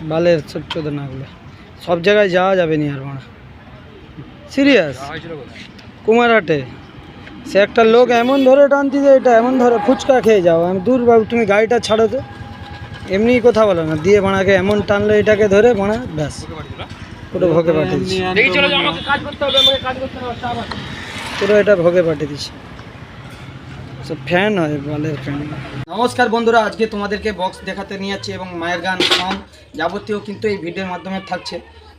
বালের ছোট নাগুলো সব জায়গায় যাওয়া যাবে নি আর মানা সিরিয়াস কুমারহাটে সে একটা লোক এমন ধরে টানতি যে এটা এমন ধরে ফুচকা খেয়ে যাও। আমি দূর বাবু তুমি গাড়িটা ছাড়ো তো, এমনি কথা বলো না দিয়ে বানাকে এমন টানলো এটাকে ধরে বানা ব্যাস পুরো ভোগে পাঠিয়ে দিচ্ছি, পুরো এটা ভোগে পাঠিয়ে দিচ্ছি। ফ্যান হয় বালের ফ্যান। নমস্কার বন্ধুরা, আজকে তোমাদেরকে বক্স দেখাতে নিয়ে যাচ্ছি এবং মায়ের গান সং যাবতীয় কিন্তু এই ভিডিওর মাধ্যমে থাকছে।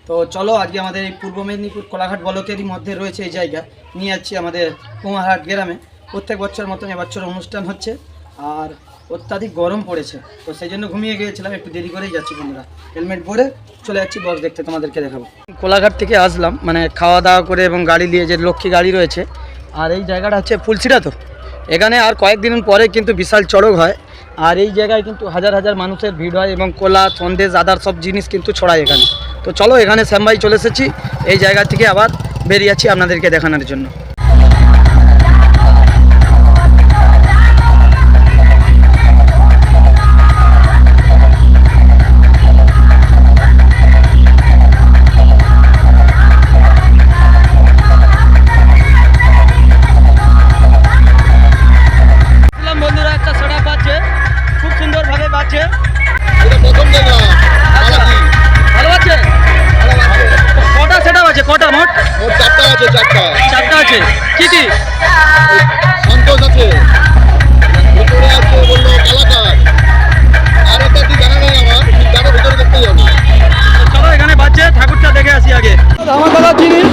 তো চলো আজকে আমাদের এই পূর্ব মেদিনীপুর কোলাঘাট ব্লকেরই মধ্যে রয়েছে এই জায়গা, নিয়ে যাচ্ছি আমাদের কুমারহাট গ্রামে। প্রত্যেক বছর মতন এবছর অনুষ্ঠান হচ্ছে আর অত্যাধিক গরম পড়েছে, তো সেই জন্য ঘুমিয়ে গিয়েছিলাম, একটু দেরি করেই যাচ্ছি বন্ধুরা। হেলমেট পরে চলে যাচ্ছি বক্স দেখতে, তোমাদেরকে দেখাবো। কোলাঘাট থেকে আসলাম মানে খাওয়া দাওয়া করে এবং গাড়ি নিয়ে যে লক্ষ্মী গাড়ি রয়েছে। আর এই জায়গাটা হচ্ছে ফুলসিরা, তো এখানে আর কয়েকদিন পরে কিন্তু বিশাল চড়ক হয় আর এই জায়গায় কিন্তু হাজার হাজার মানুষের ভিড় হয় এবং কোলা সন্দেশ আদার সব জিনিস কিন্তু ছড়ায় এখানে। তো চলো এখানে শ্যামবাই চলে এসেছি, এই জায়গা থেকে আবার বেরিয়ে যাচ্ছি আপনাদেরকে দেখানোর জন্য। চারটা আছে কি কি সন্তোষ আছে, ভিতরে আছে বললো কালাকার, আর একটা কি জানা নেই আমার, জানো ভিতরে দেখতে যাবো। চলো এখানে বাজছে, ঠাকুরটা দেখে আসি আগে। আমার দাদা জিনিস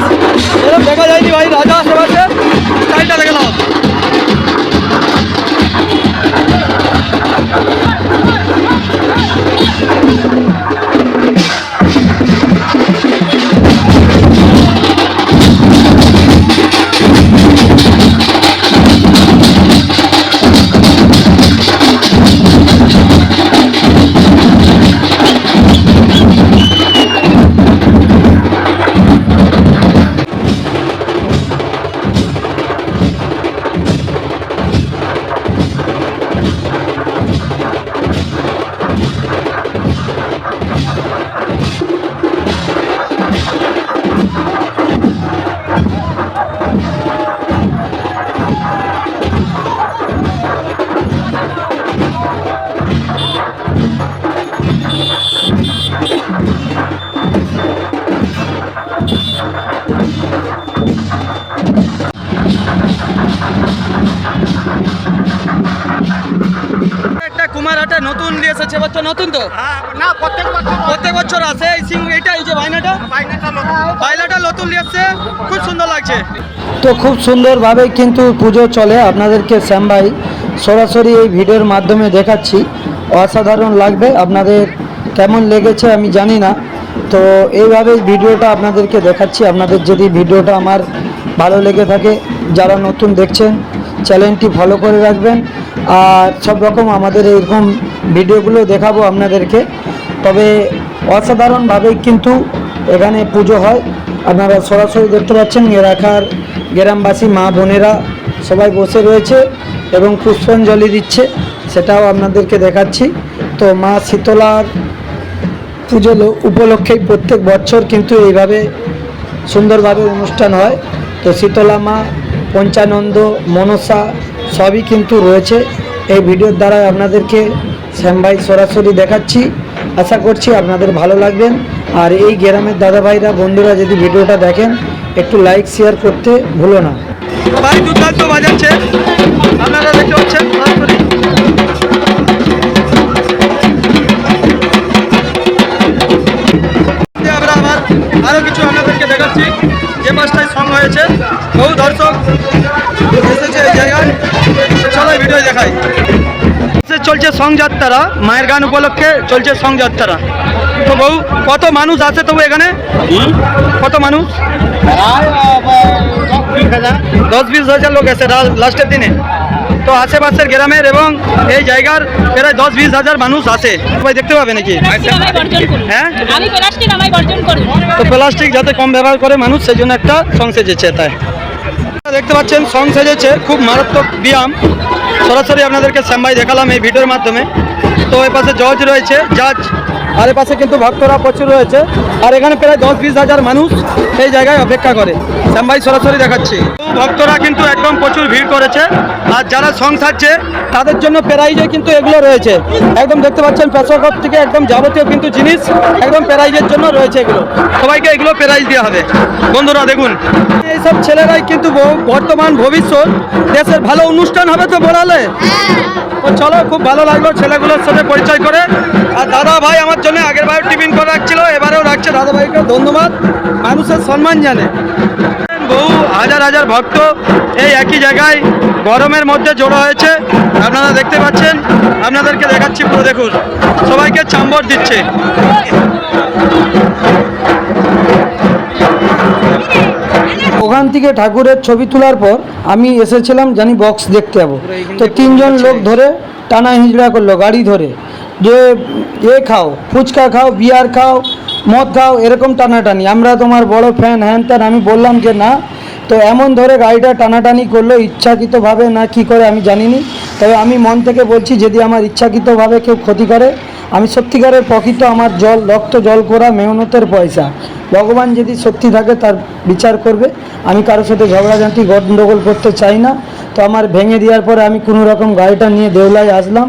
এরকম দেখা যায়নি ভাই, রাজা আশেপাশে স্টাইলটা দেখে নাও। কুমারহাটে নতুন এসেছে বছর, নতুন তো না প্রত্যেক বছর আসে এই সিং, এইটা এই যে বাইনাটা নতুন এসেছে, খুব সুন্দর লাগছে। তো খুব সুন্দরভাবে কিন্তু পুজো চলে, আপনাদেরকে শ্যামভাই সরাসরি এই ভিডিওর মাধ্যমে দেখাচ্ছি। অসাধারণ লাগবে, আপনাদের কেমন লেগেছে আমি জানি না। তো এইভাবে ভিডিওটা আপনাদেরকে দেখাচ্ছি। আপনাদের যদি ভিডিওটা আমার ভালো লেগে থাকে, যারা নতুন দেখছেন চ্যানেলটি ফলো করে রাখবেন আর সব রকম আমাদের এইরকম ভিডিওগুলো দেখাবো আপনাদেরকে। তবে অসাধারণভাবেই কিন্তু এখানে পুজো হয়, আপনারা সরাসরি দেখতে পাচ্ছেন। এলাকার গ্রামবাসী মা বোনেরা সবাই বসে রয়েছে এবং পুষ্পাঞ্জলি দিচ্ছে, সেটাও আপনাদেরকে দেখাচ্ছি। তো মা শীতলার পুজো উপলক্ষেই প্রত্যেক বছর কিন্তু এইভাবে সুন্দরভাবে অনুষ্ঠান হয়। তো শীতলা মা, পঞ্চানন্দ, মনসা সবই কিন্তু রয়েছে এই ভিডিওর দ্বারা আপনাদেরকে শ্যামভাই সরাসরি দেখাচ্ছি। আশা করছি আপনাদের ভালো লাগবেন। আর এই গ্রামের দাদাভাইরা বন্ধুরা যদি ভিডিওটা দেখেন একটু লাইক শেয়ার করতে ভুলো না। ভাই দুর্দান্ত বাজাচ্ছে, আপনারা দেখতে পাচ্ছেন। আমরা আবার আরও কিছু আপনাদেরকে দেখাচ্ছি, যে পাঁচটায় সং হয়েছে, বহু দর্শক এসেছে এই জায়গায়। চলো ভিডিও দেখাই। চলছে সং যাত্রা, মায়ের গান উপলক্ষে চলছে সং যাত্রা। তো বহু কত মানুষ আছে তবু এখানে, কত মানুষ? 10-20 হাজার লোক আছে লাস্টের দিনে। তো আশেপাশের গ্রামের এবং এই জায়গার প্রায় 10-20 হাজার মানুষ আছে। সবাই দেখতে পাবে নাকি? হ্যাঁ, তো প্লাস্টিক যাতে কম ব্যবহার করে মানুষ, সেই জন্য একটা সং সেজেছে। তাই দেখতে পাচ্ছেন সং সেজেছে, খুব মারাত্মক ব্যায়াম। সরাসরি আপনাদেরকে শ্যামভাই দেখালাম এই ভিডিওর মাধ্যমে। তো এই পাশে জজ রয়েছে, জাজ আর এ পাশে কিন্তু ভক্তরা প্রচুর রয়েছে, আর এখানে প্রায় 10-20 হাজার মানুষ এই জায়গায় অপেক্ষা করে। শ্যাম ভাই সরাসরি দেখাচ্ছি, ভক্তরা কিন্তু একদম প্রচুর ভিড় করেছে। আর যারা সং সাজছে তাদের জন্য প্রাইজে কিন্তু এগুলো রয়েছে, একদম দেখতে পাচ্ছেন পেশাকপ থেকে একদম যাবতীয় কিন্তু জিনিস একদম প্রাইজের জন্য রয়েছে। এগুলো সবাইকে এগুলো প্রাইজ দেওয়া হবে। বন্ধুরা দেখুন, এইসব ছেলেরাই কিন্তু বর্তমান ভবিষ্যৎ দেশের। ভালো অনুষ্ঠান হবে তো বলালে, তো চলো, খুব ভালো লাগলো ছেলেগুলোর সাথে পরিচয় করে। আর দাদা ভাই আমার জন্য আগের বার টিফিন করে রাখছিল, এবারেও রাখছে। দাদা ভাইকে ধন্যবাদ, মানুষের সম্মান জানে। বহু হাজার হাজার ভক্ত এই একই জায়গায় গরমের মধ্যে জড়ো হয়েছে, আপনারা দেখতে পাচ্ছেন। আপনাদেরকে দেখাচ্ছি, পুরো দেখুন, সবাইকে চাম্বর দিচ্ছে। ওখান থেকে ঠাকুরের ছবি তোলার পর আমি এসেছিলাম জানি বক্স দেখতে যাবো, তো 3 জন লোক ধরে টানা হিজড়া করলো গাড়ি ধরে, যে খাও, ফুচকা খাও, বিয়ার খাও, মদ খাও, এরকম টানাটানি। আমরা তোমার বড় ফ্যান, হ্যান ত্যান। আমি বললাম যে না, তো এমন ধরে গাড়িটা টানাটানি করলো, ইচ্ছাকৃতভাবে না কি করে আমি জানিনি। তবে আমি মন থেকে বলছি, যদি আমার ইচ্ছাকৃতভাবে কেউ ক্ষতি করে, আমি সত্যিকারের প্রকৃত আমার রক্ত জল করা মেহনতের পয়সা, ভগবান যদি সত্যি থাকে তার বিচার করবে। আমি কারোর সাথে ঝগড়াঝাঁটি গণ্ডগোল করতে চাই না। তো আমার ভেঙে দেওয়ার পরে আমি কোনো রকম গাড়িটা নিয়ে দেউলায় আসলাম।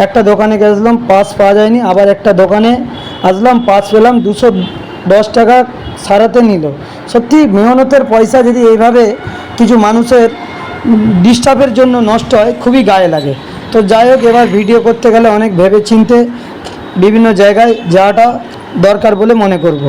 একটা দোকানে গেছিলাম, পাস পাওয়া যায়নি। আবার একটা দোকানে আসলাম, পাস পেলাম। 210 টাকা সারাতে নিল। সত্যি মেহনতের পয়সা যদি এইভাবে কিছু মানুষের ডিস্টার্বের জন্য নষ্ট হয়, খুবই গায়ে লাগে। তো যাই হোক, এবার ভিডিও করতে গেলে অনেক ভেবে চিন্তে বিভিন্ন জায়গায় যাওয়াটা দরকার বলে মনে করব।